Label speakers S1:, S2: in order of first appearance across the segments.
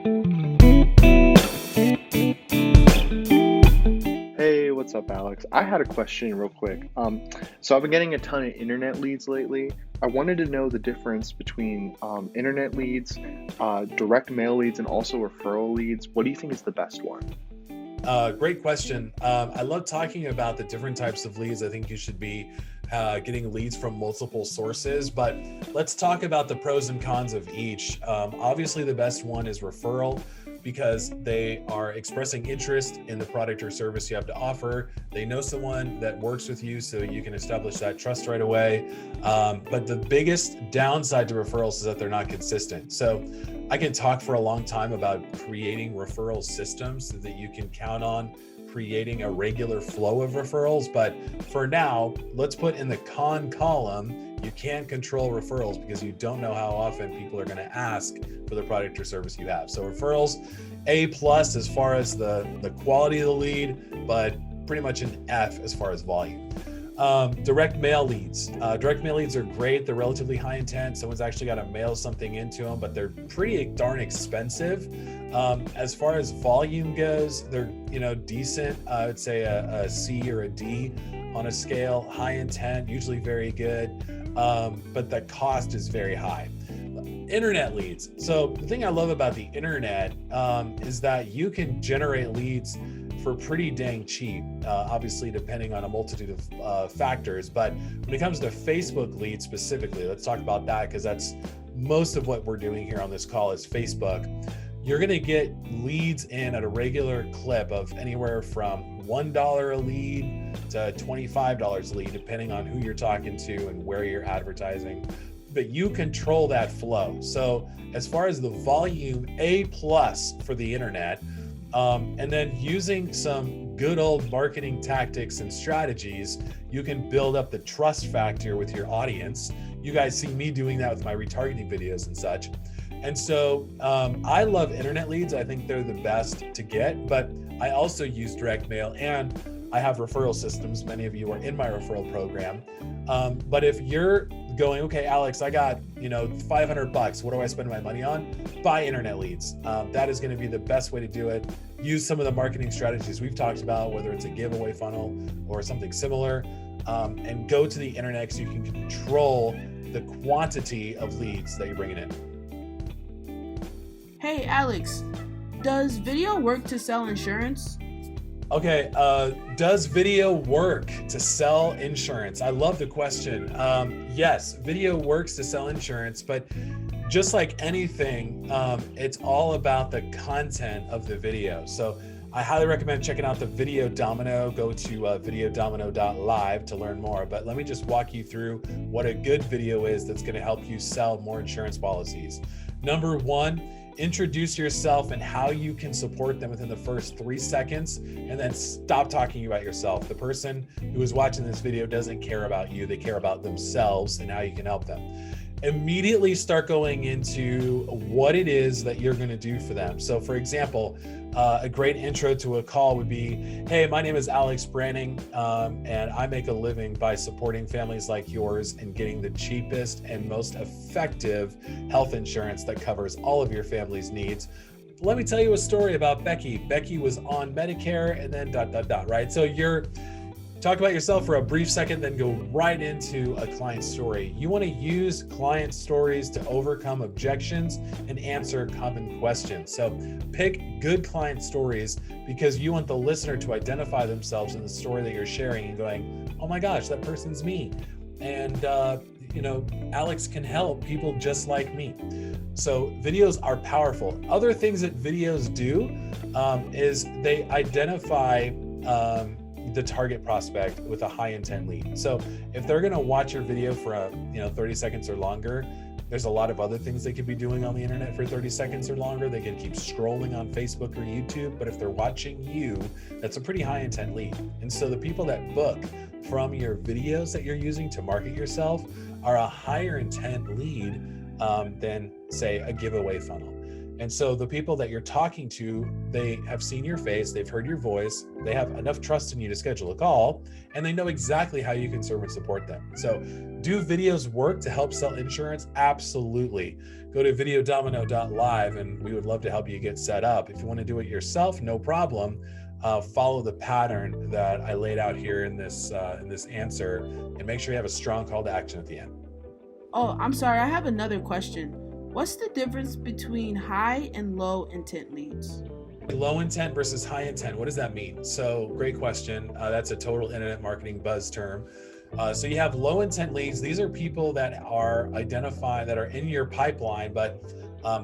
S1: Hey, what's up, Alex? I had a question real quick. So I've been getting a ton of internet leads lately. I wanted to know the difference between internet leads, direct mail leads, and also referral leads. What do you think is the best one?
S2: Great question. I love talking about the different types of leads. I think you should be getting leads from multiple sources, but let's talk about the pros and cons of each. Obviously, the best one is referral because they are expressing interest in the product or service you have to offer. They know someone that works with you, so you can establish that trust right away. But the biggest downside to referrals is that they're not consistent. So I can talk for a long time about creating referral systems so that you can count on creating a regular flow of referrals. But for now, let's put in the con column, you can't control referrals because you don't know how often people are going to ask for the product or service you have. So referrals, A+ as far as the quality of the lead, but pretty much an F as far as volume. Direct mail leads. Direct mail leads are great. They're relatively high intent. Someone's actually got to mail something into them, but they're pretty darn expensive. As far as volume goes, they're decent. I would say a C or a D on a scale. High intent, usually very good, but the cost is very high. Internet leads. So the thing I love about the internet is that you can generate leads for pretty dang cheap, obviously depending on a multitude of factors. But when it comes to Facebook leads specifically, let's talk about that because that's most of what we're doing here on this call is Facebook. You're gonna get leads in at a regular clip of anywhere from $1 a lead to $25 a lead, depending on who you're talking to and where you're advertising. But you control that flow. So as far as the volume, A+ for the internet, and then using some good old marketing tactics and strategies, you can build up the trust factor with your audience. You guys see me doing that with my retargeting videos and such. And so I love internet leads. I think they're the best to get, but I also use direct mail and I have referral systems. Many of you are in my referral program. But if you're going, okay, Alex, I got, $500. What do I spend my money on? Buy internet leads. That is going to be the best way to do it. Use some of the marketing strategies we've talked about, whether it's a giveaway funnel or something similar, and go to the internet so you can control the quantity of leads that you're bringing in.
S3: Hey, Alex, does video work to sell insurance?
S2: Okay, does video work to sell insurance? I love the question. Yes, video works to sell insurance, but just like anything, it's all about the content of the video. So I highly recommend checking out the Video Domino. Go to videodomino.live to learn more. But let me just walk you through what a good video is that's going to help you sell more insurance policies. Number one, introduce yourself and how you can support them within the first 3 seconds, and then stop talking about yourself. The person who is watching this video doesn't care about you. They care about themselves and how you can help them. Immediately start going into what it is that you're going to do for them. So for example, a great intro to a call would be, hey, my name is Alex Branning, and I make a living by supporting families like yours and getting the cheapest and most effective health insurance that covers all of your family's needs. Let me tell you a story about Becky. Becky was on Medicare and then ... right? So you're talk about yourself for a brief second, then go right into a client story. You want to use client stories to overcome objections and answer common questions. So pick good client stories because you want the listener to identify themselves in the story that you're sharing and going, oh my gosh, that person's me. And, Alex can help people just like me. So videos are powerful. Other things that videos do is they identify the target prospect with a high intent lead. So if they're going to watch your video for 30 seconds or longer, there's a lot of other things they could be doing on the internet for 30 seconds or longer. They can keep scrolling on Facebook or YouTube, but if they're watching you, that's a pretty high intent lead. And so the people that book from your videos that you're using to market yourself are a higher intent lead than say a giveaway funnel. And so the people that you're talking to, they have seen your face, they've heard your voice, they have enough trust in you to schedule a call, and they know exactly how you can serve and support them. So do videos work to help sell insurance? Absolutely. Go to videodomino.live and we would love to help you get set up. If you want to do it yourself, no problem. Follow the pattern that I laid out here in this answer, and make sure you have a strong call to action at the end.
S3: Oh, I'm sorry. I have another question. What's the difference between high and low intent leads?
S2: Low intent versus high intent. What does that mean? So great question. That's a total internet marketing buzz term. So you have low intent leads. These are people that are identified, that are in your pipeline, but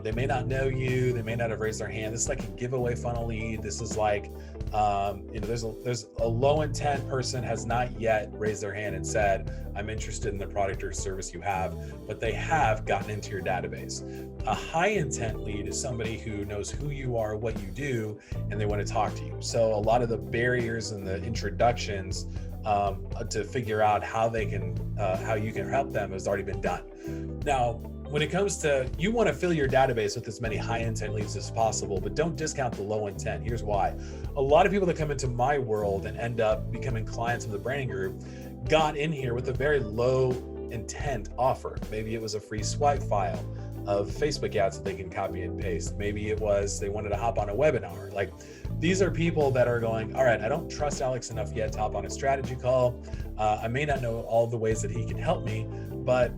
S2: they may not know you. They may not have raised their hand. This is like a giveaway funnel lead. This is like, there's a low intent person has not yet raised their hand and said, I'm interested in the product or service you have, but they have gotten into your database. A high intent lead is somebody who knows who you are, what you do, and they want to talk to you. So a lot of the barriers and the introductions to figure out how you can help them has already been done. Now, when it comes to, you want to fill your database with as many high intent leads as possible, but don't discount the low intent. Here's why. A lot of people that come into my world and end up becoming clients of the Branning Group got in here with a very low intent offer. Maybe it was a free swipe file of Facebook ads that they can copy and paste. Maybe it was they wanted to hop on a webinar. Like, these are people that are going, all right, I don't trust Alex enough yet to hop on a strategy call. I may not know all the ways that he can help me, but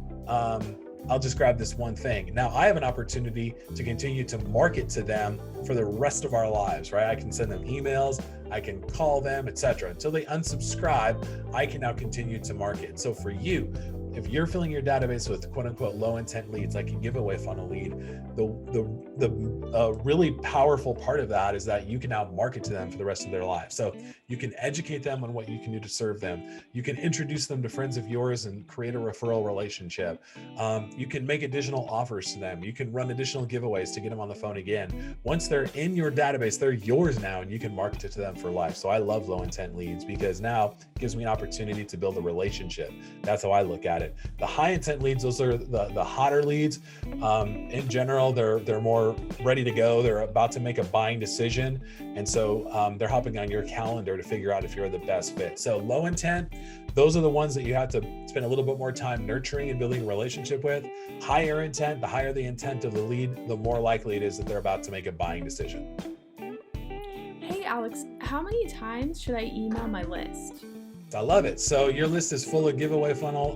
S2: I'll just grab this one thing. Now I have an opportunity to continue to market to them for the rest of our lives, right? I can send them emails, I can call them, etc. Until they unsubscribe, I can now continue to market. So for you, if you're filling your database with quote unquote low intent leads, like a giveaway funnel lead, the really powerful part of that is that you can now market to them for the rest of their lives. So you can educate them on what you can do to serve them. You can introduce them to friends of yours and create a referral relationship. You can make additional offers to them. You can run additional giveaways to get them on the phone again. Once they're in your database, they're yours now, and you can market it to them for life. So I love low intent leads because now it gives me an opportunity to build a relationship. That's how I look at it. The high intent leads, those are the hotter leads. In general, they're more ready to go. They're about to make a buying decision. And so they're hopping on your calendar to figure out if you're the best fit. So low intent, those are the ones that you have to spend a little bit more time nurturing and building a relationship with. Higher intent, the higher the intent of the lead, the more likely it is that they're about to make a buying decision.
S4: Hey Alex, how many times should I email my list?
S2: I love it. So your list is full of giveaway funnel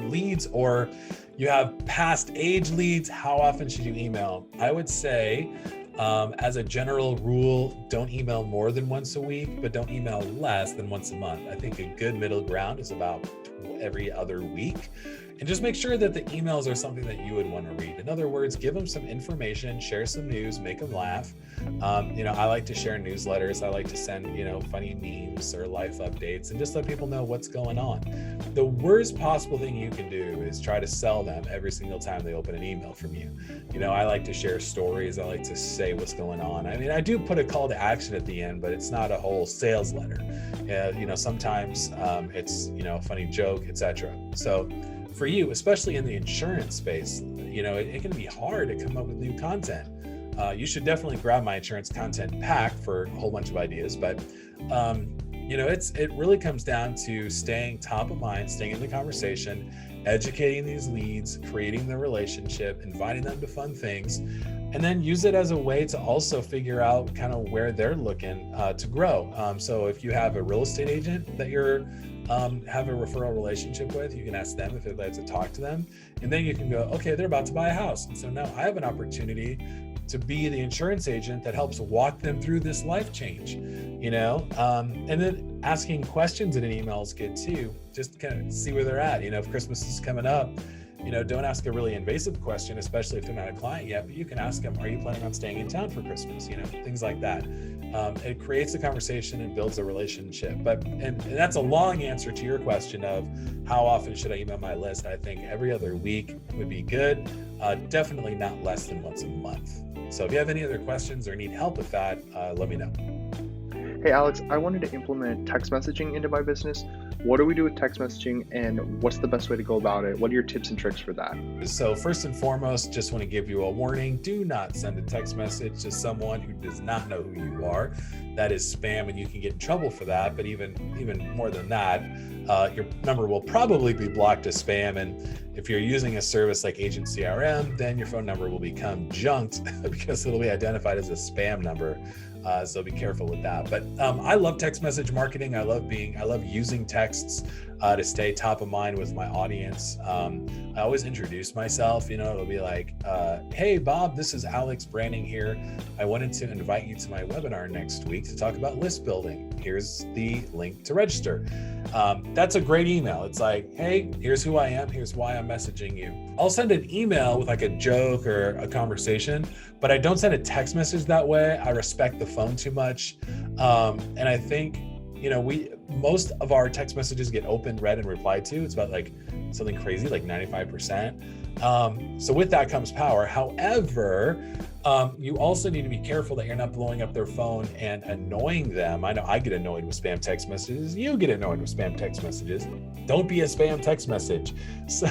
S2: leads, or you have past age leads. How often should you email? I would say, as a general rule, don't email more than once a week, but don't email less than once a month. I think a good middle ground is about every other week. And just make sure that the emails are something that you would want to read. In other words, give them some information, share some news, make them laugh. I like to share newsletters. I like to send, funny memes or life updates and just let people know what's going on. The worst possible thing you can do is try to sell them every single time they open an email from you. I like to share stories. I like to say what's going on. I mean, I do put a call to action at the end, but it's not a whole sales letter. Sometimes it's, a funny joke, etc. So for you, especially in the insurance space, it can be hard to come up with new content. You should definitely grab my insurance content pack for a whole bunch of ideas, but it really comes down to staying top of mind, staying in the conversation, educating these leads, creating the relationship, inviting them to fun things, and then use it as a way to also figure out kind of where they're looking to grow. So if you have a real estate agent that you're have a referral relationship with, you can ask them if they'd like to talk to them, and then you can go, okay, they're about to buy a house, and so now I have an opportunity to be the insurance agent that helps walk them through this life change, and then asking questions in an email is good too, just to kind of see where they're at. If Christmas is coming up, don't ask a really invasive question, especially if they're not a client yet, but you can ask them, are you planning on staying in town for Christmas? Things like that. It creates a conversation and builds a relationship. And that's a long answer to your question of how often should I email my list. I think every other week would be good. Definitely not less than once a month. So if you have any other questions or need help with that, let me know.
S1: Hey Alex, I wanted to implement text messaging into my business. What do we do with text messaging and what's the best way to go about it? What are your tips and tricks for that?
S2: So first and foremost, just want to give you a warning. Do not send a text message to someone who does not know who you are. That is spam and you can get in trouble for that. But even more than that, your number will probably be blocked as spam. And if you're using a service like Agent CRM, then your phone number will become junked because it'll be identified as a spam number. So be careful with that. But I love text message marketing. I love using texts to stay top of mind with my audience. I always introduce myself. It'll be like, hey, Bob, this is Alex Branning here. I wanted to invite you to my webinar next week to talk about list building. Here's the link to register. That's a great email. It's like, hey, here's who I am. Here's why I'm messaging you. I'll send an email with like a joke or a conversation, but I don't send a text message that way. I respect the phone too much. And I think, most of our text messages get opened, read, and replied to. It's about like something crazy, like 95%. So with that comes power. However, you also need to be careful that you're not blowing up their phone and annoying them. I know I get annoyed with spam text messages. You get annoyed with spam text messages. Don't be a spam text message. So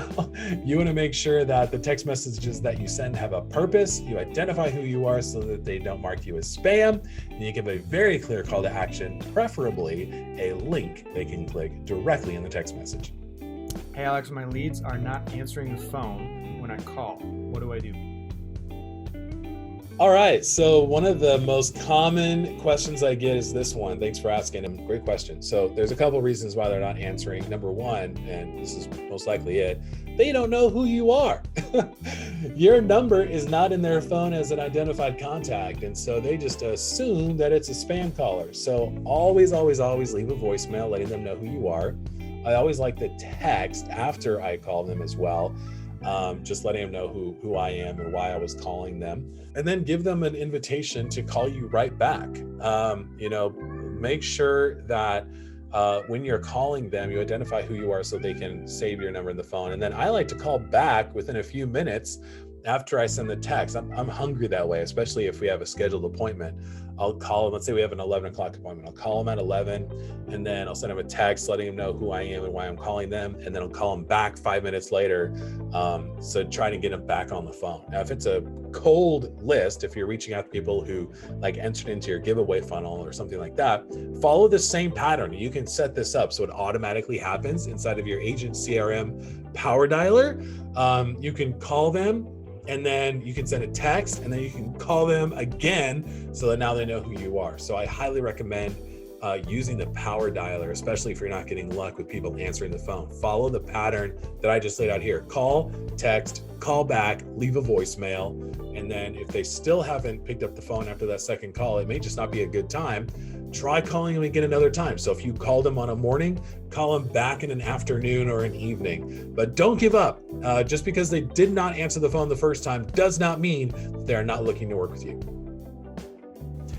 S2: you want to make sure that the text messages that you send have a purpose. You identify who you are so that they don't mark you as spam. And you give a very clear call to action, preferably a link they can click directly in the text message.
S5: Hey Alex, my leads are not answering the phone when I call. What do I do?
S2: All right, so one of the most common questions I get is this one. Thanks for asking them. Great question. So there's a couple of reasons why they're not answering. Number one, and this is most likely it, they don't know who you are. Your number is not in their phone as an identified contact, and so they just assume that it's a spam caller. So always, always, always leave a voicemail letting them know who you are. I always like the text after I call them as well. Just letting them know who I am and why I was calling them, and then give them an invitation to call you right back. Make sure that when you're calling them, you identify who you are so they can save your number in the phone. And then I like to call back within a few minutes after I send the text. I'm hungry that way, especially if we have a scheduled appointment. I'll call them. Let's say we have an 11 o'clock appointment. I'll call them at 11 and then I'll send them a text letting them know who I am and why I'm calling them. And then I'll call them back 5 minutes later. So trying to get them back on the phone. Now, if it's a cold list, if you're reaching out to people who like entered into your giveaway funnel or something like that, follow the same pattern. You can set this up so it automatically happens inside of your Agent CRM power dialer. You can call them, and then you can send a text, and then you can call them again so that now they know who you are. So I highly recommend using the power dialer, especially if you're not getting luck with people answering the phone. Follow the pattern that I just laid out here. Call, text, call back, leave a voicemail, and then if they still haven't picked up the phone after that second call, it may just not be a good time. Try calling them again another time. So if you called them on a morning, call them back in an afternoon or an evening. But don't give up. Just because they did not answer the phone the first time does not mean they're not looking to work with you.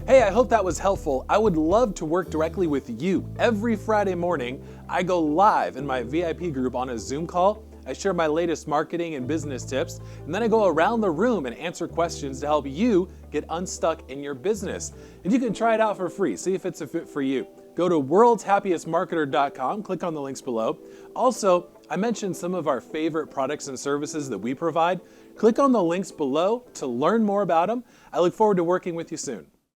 S6: Hey, I hope that was helpful. I would love to work directly with you. Every Friday morning, I go live in my VIP group on a Zoom call. I share my latest marketing and business tips, and then I go around the room and answer questions to help you get unstuck in your business. And you can try it out for free. See if it's a fit for you. Go to worldshappiestmarketer.com, click on the links below. Also, I mentioned some of our favorite products and services that we provide. Click on the links below to learn more about them. I look forward to working with you soon.